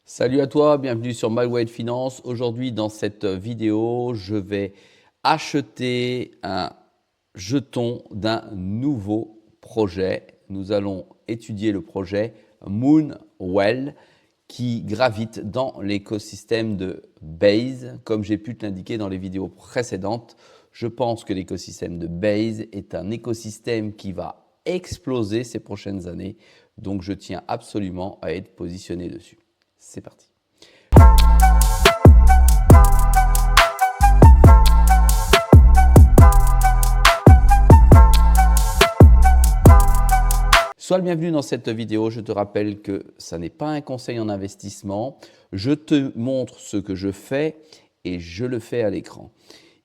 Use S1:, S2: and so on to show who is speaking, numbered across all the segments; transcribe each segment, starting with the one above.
S1: Salut à toi, bienvenue sur MyWay Finance. Aujourd'hui, dans cette vidéo, je vais acheter un jeton d'un nouveau projet. Nous allons étudier le projet Moonwell qui gravite dans l'écosystème de Base. Comme j'ai pu te l'indiquer dans les vidéos précédentes, je pense que l'écosystème de Base est un écosystème qui va exploser ces prochaines années. Donc, je tiens absolument à être positionné dessus. C'est parti. Sois le bienvenu dans cette vidéo. Je te rappelle que ça n'est pas un conseil en investissement. Je te montre ce que je fais et je le fais à l'écran.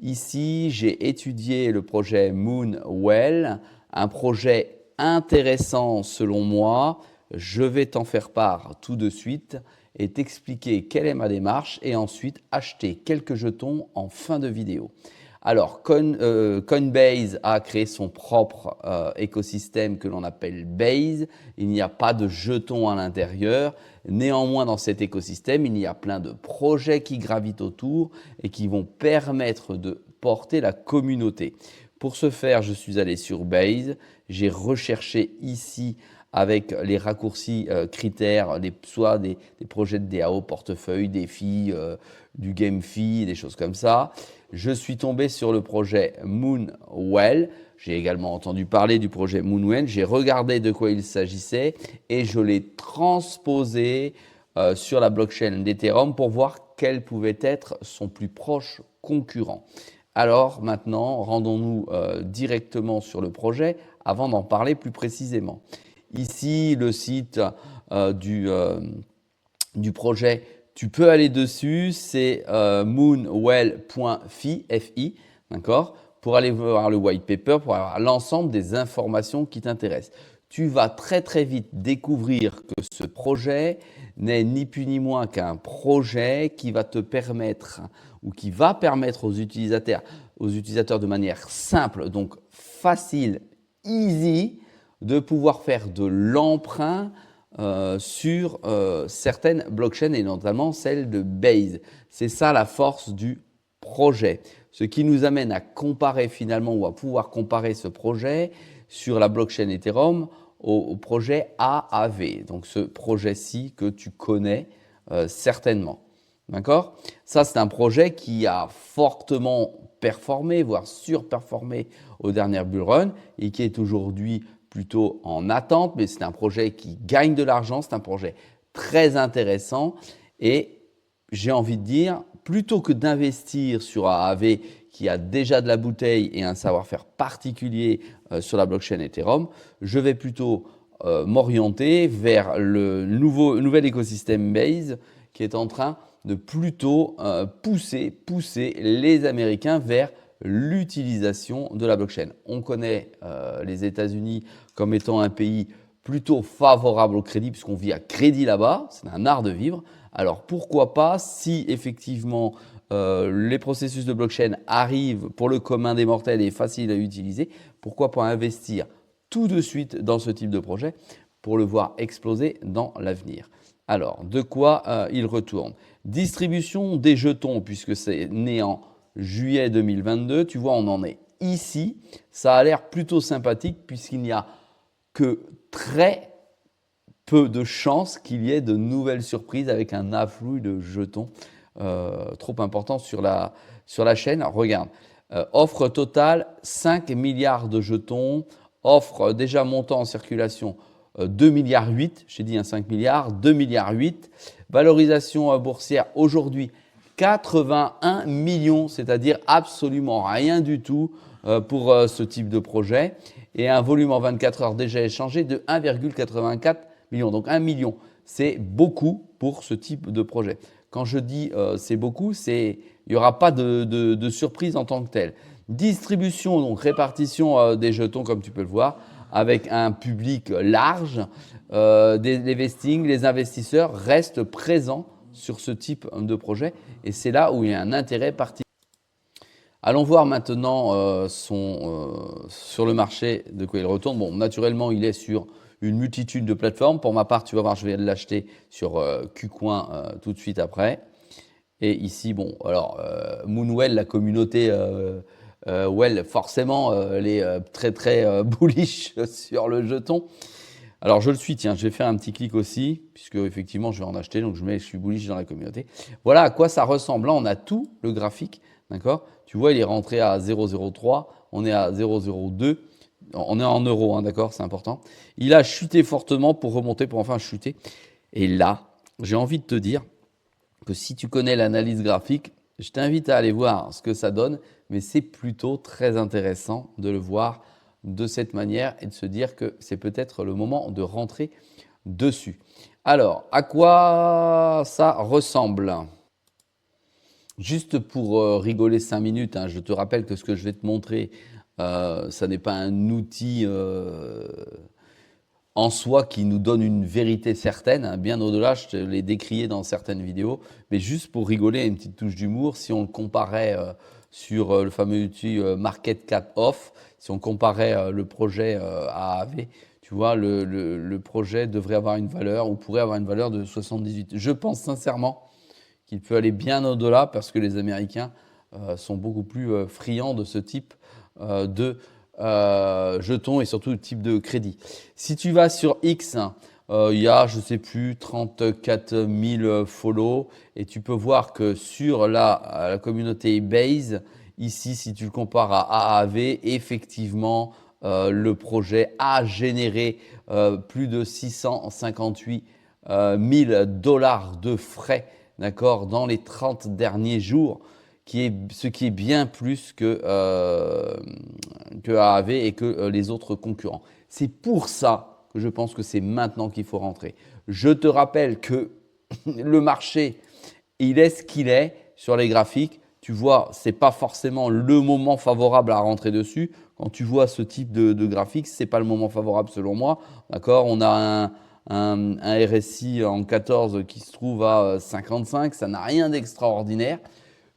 S1: Ici, j'ai étudié le projet Moonwell, un projet intéressant selon moi. Je vais t'en faire part tout de suite et t'expliquer quelle est ma démarche et ensuite acheter quelques jetons en fin de vidéo. Alors, Coinbase a créé son propre écosystème que l'on appelle Base. Il n'y a pas de jetons à l'intérieur. Néanmoins, dans cet écosystème, il y a plein de projets qui gravitent autour et qui vont permettre de porter la communauté. Pour ce faire, je suis allé sur Base. J'ai recherché ici avec les raccourcis critères, soit des projets de DAO, portefeuille, défis, du GameFi, des choses comme ça. Je suis tombé sur le projet Moonwell. J'ai également entendu parler du projet Moonwell. J'ai regardé de quoi il s'agissait et je l'ai transposé sur la blockchain d'Ethereum pour voir quel pouvait être son plus proche concurrent. Alors maintenant, rendons-nous directement sur le projet avant d'en parler plus précisément. Ici, le site du projet, tu peux aller dessus, c'est moonwell.fi, d'accord, pour aller voir le white paper, pour avoir l'ensemble des informations qui t'intéressent. Tu vas très très vite découvrir que ce projet n'est ni plus ni moins qu'un projet qui va te permettre ou qui va permettre aux utilisateurs de manière simple, donc facile, easy, de pouvoir faire de l'emprunt sur certaines blockchains et notamment celle de Base. C'est ça la force du projet. Ce qui nous amène à comparer finalement ou à pouvoir comparer ce projet sur la blockchain Ethereum au projet AAV. Donc ce projet-ci que tu connais certainement. D'accord ? Ça, c'est un projet qui a fortement performé, voire surperformé au dernier bull run et qui est aujourd'hui plutôt en attente, mais c'est un projet qui gagne de l'argent, c'est un projet très intéressant et j'ai envie de dire, plutôt que d'investir sur AAV qui a déjà de la bouteille et un savoir-faire particulier sur la blockchain Ethereum, je vais plutôt m'orienter vers le nouvel écosystème Base qui est en train de plutôt pousser les Américains vers l'utilisation de la blockchain. On connaît les États-Unis comme étant un pays plutôt favorable au crédit puisqu'on vit à crédit là-bas, c'est un art de vivre. Alors pourquoi pas, si effectivement les processus de blockchain arrivent pour le commun des mortels et facile à utiliser, pourquoi pas investir tout de suite dans ce type de projet pour le voir exploser dans l'avenir. Alors, de quoi il retourne? Distribution des jetons, puisque c'est né en juillet 2022. Tu vois, on en est ici. Ça a l'air plutôt sympathique puisqu'il n'y a que très peu de chances qu'il y ait de nouvelles surprises avec un afflux de jetons trop important sur la chaîne. Alors, regarde, offre totale 5 milliards de jetons, offre déjà montant en circulation 2,8 milliards, j'ai dit 5 milliards, 2,8 milliards, valorisation boursière aujourd'hui 81 millions, c'est-à-dire absolument rien du tout pour ce type de projet et un volume en 24 heures déjà échangé de 1,84 million. Donc 1 million, c'est beaucoup pour ce type de projet. Quand je dis c'est beaucoup, il n'y aura pas de surprise en tant que telle. Distribution, donc répartition des jetons comme tu peux le voir, avec un public large, les vestings, les investisseurs restent présents sur ce type de projet et c'est là où il y a un intérêt particulier. Allons voir maintenant sur le marché de quoi il retourne. Bon, naturellement, il est sur une multitude de plateformes. Pour ma part, tu vas voir, je vais l'acheter sur KuCoin tout de suite après. Et ici, bon, alors, Moonwell, la communauté Well, forcément, elle est très, très bullish sur le jeton. Alors, je le suis, tiens, je vais faire un petit clic aussi, puisque effectivement, je vais en acheter, donc je suis bullish dans la communauté. Voilà à quoi ça ressemble. Là, on a tout le graphique, d'accord? Tu vois, il est rentré à 0,03, on est à 0,02. On est en euros, hein, d'accord, c'est important. Il a chuté fortement pour remonter, pour enfin chuter. Et là, j'ai envie de te dire que si tu connais l'analyse graphique, je t'invite à aller voir ce que ça donne, mais c'est plutôt très intéressant de le voir de cette manière et de se dire que c'est peut-être le moment de rentrer dessus. Alors, à quoi ça ressemble? Juste pour rigoler 5 minutes, hein, je te rappelle que ce que je vais te montrer, ça n'est pas un outil en soi qui nous donne une vérité certaine, hein, bien au-delà, je te l'ai décrié dans certaines vidéos, mais juste pour rigoler, une petite touche d'humour, si on le comparait sur le fameux outil Market Cap Off, si on comparait le projet à AAV, tu vois, le projet devrait avoir une valeur, ou pourrait avoir une valeur de 78. Je pense sincèrement qu'il peut aller bien au-delà parce que les Américains sont beaucoup plus friands de ce type de jetons et surtout de type de crédit. Si tu vas sur X, il y a, je ne sais plus, 34 000 follow et tu peux voir que sur la communauté Base, ici, si tu le compares à AAV, effectivement, le projet a généré plus de 658 000 dollars de frais, d'accord, dans les 30 derniers jours, ce qui est bien plus que AAV et que les autres concurrents. C'est pour ça que je pense que c'est maintenant qu'il faut rentrer. Je te rappelle que le marché, il est ce qu'il est sur les graphiques. Tu vois, ce n'est pas forcément le moment favorable à rentrer dessus. Quand tu vois ce type de graphique, ce n'est pas le moment favorable selon moi. D'accord, on a un RSI en 14 qui se trouve à 55. Ça n'a rien d'extraordinaire.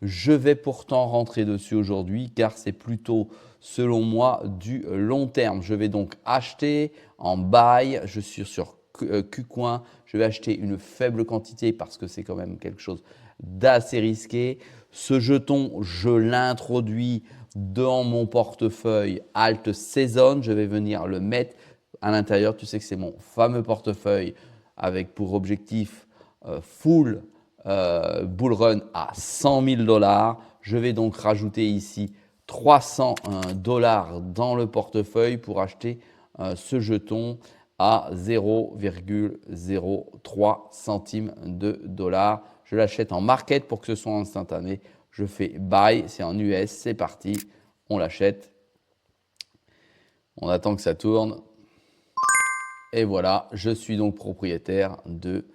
S1: Je vais pourtant rentrer dessus aujourd'hui car c'est plutôt, selon moi, du long terme. Je vais donc acheter en buy. Je suis sur KuCoin. Je vais acheter une faible quantité parce que c'est quand même quelque chose d'assez risqué. Ce jeton, je l'introduis dans mon portefeuille Alt Season. Je vais venir le mettre à l'intérieur. Tu sais que c'est mon fameux portefeuille avec pour objectif full bull run à 100 000 dollars. Je vais donc rajouter ici 300 dollars dans le portefeuille pour acheter ce jeton à 0,03 centimes de dollars. Je l'achète en market pour que ce soit instantané. Je fais buy, c'est en US, c'est parti. On l'achète. On attend que ça tourne. Et voilà, je suis donc propriétaire de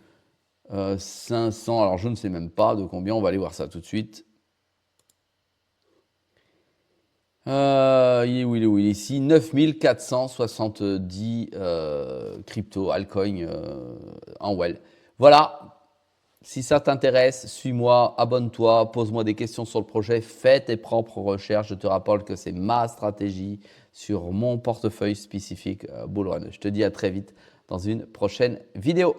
S1: 500, alors je ne sais même pas de combien, on va aller voir ça tout de suite. Il est où, il est où? Il est ici, 9470 crypto, altcoin en well. Voilà, si ça t'intéresse, suis-moi, abonne-toi, pose-moi des questions sur le projet, fais tes propres recherches. Je te rappelle que c'est ma stratégie sur mon portefeuille spécifique Bull Run. Je te dis à très vite dans une prochaine vidéo.